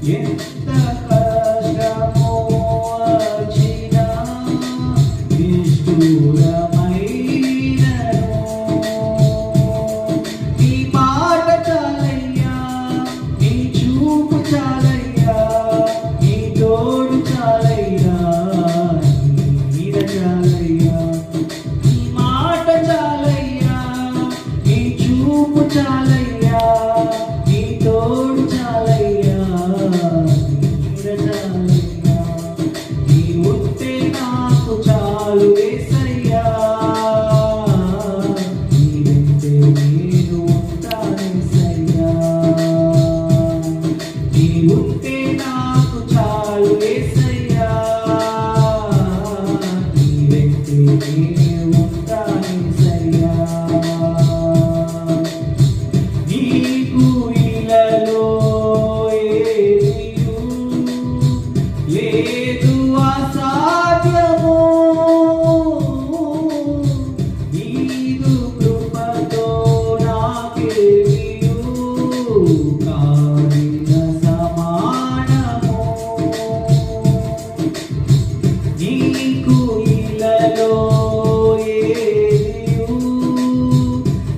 ఎంత కష్టమో వచ్చినా నిష్ఠూరమైనను నీ మాట చాలయ్యా, నీ చూపు చాలయ్యా, నీ తోడు చాలయ్యా, నీ నీడ చాలయ్యా. నీ మాట చాలయ్యా, నీ చూపు చాలయ్యా, నీ తోడు చాలయ్యా, నీ నీడ చాలయ్యా. నీ ఉంటే నాకు చాలు యేసయ్యా, నీ వెంటే నేను ఉంటానేసయ్యా. నీ ఉంటే నాకు చాలు యేసయ్యా, నీ వెంటే నేను ఉంటానేసయ్యా. నీకు ఇలలో ఏదియు లేదు అసాధ్యము, నీదు కృపతో నాకేమియు కావిన సమానము. నీకు ఇలలో ఏదియు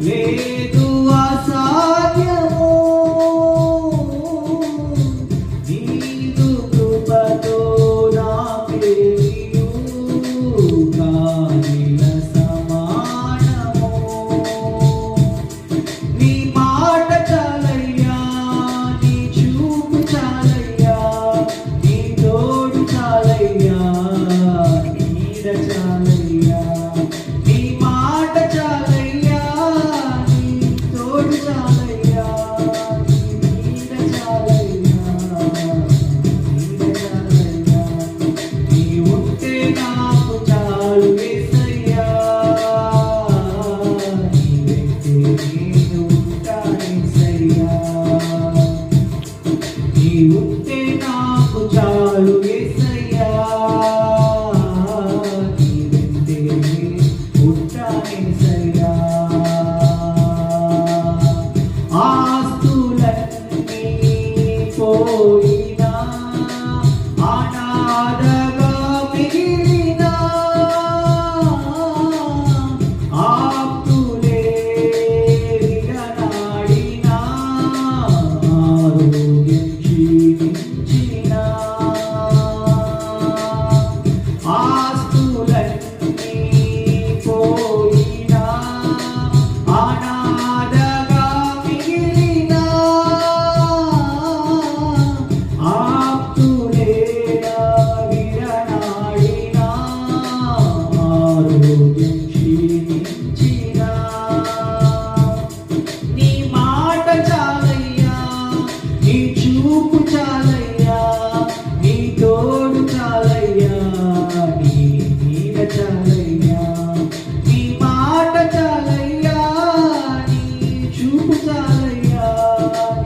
లేదు అసాధ్యము, నీదు కృపతో నాకేమియు కావిన సమానము. నీ మాట చాలయ్యా, నీ చూపు చాలయ్యా, నీ తోడు చాలయ్యా, నీ నీడ చాలయ్యా. నీ మాట చాలయ్యా, నీ తోడు చాలయ్యా, నీ నీడ చాలయ్యా, నీడ చాలయ్యా. నీ ఉంటే నాకు చాలు యేసయ్యా, నీ వెంటే నేను ఉంటానేసయ్యా. నీ ఉంటే నాకు చాలు యేసయ్యా, నీ వెంటే నేను ఉంటానేసయ్యా. ఆస్తులన్నీ పోయినా అనాథగా మిగిలినా, ఆప్తులే విడనాడినా, ఆరోగ్యం క్షీణించినా, ఆస్తులన్నీ పోయినా అనాథగా మిగిలినా, ఆప్తులే విడనాడినా, ఆరోగ్యం క్షీణించినా. నీ మాట చాలయ్యా, నీ చూపు చాలయ్యా, నీ తోడు చాలయ్యా, నీ నీడ చాలయ్యా. నీ మాట చాలయ్యా, నీ చూపు చాలయ్యా,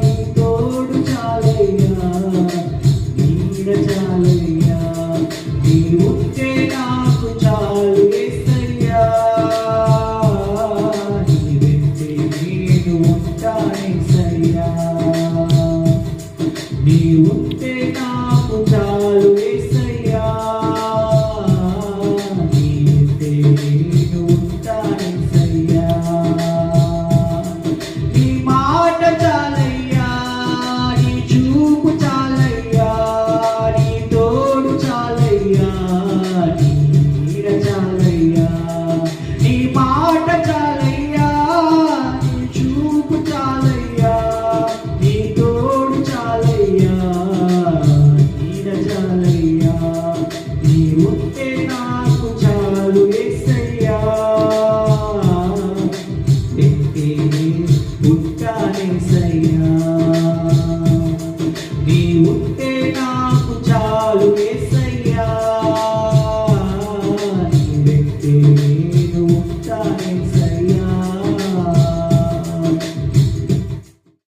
నీ తోడు చాలయ్యా, నీ నీడ చాలయ్యా. నీ ఉంటే నాకు చాలు యేసయ్యా, నీ వెంటే నేను ఉంటానేసయ్యా. నీ ఉంటే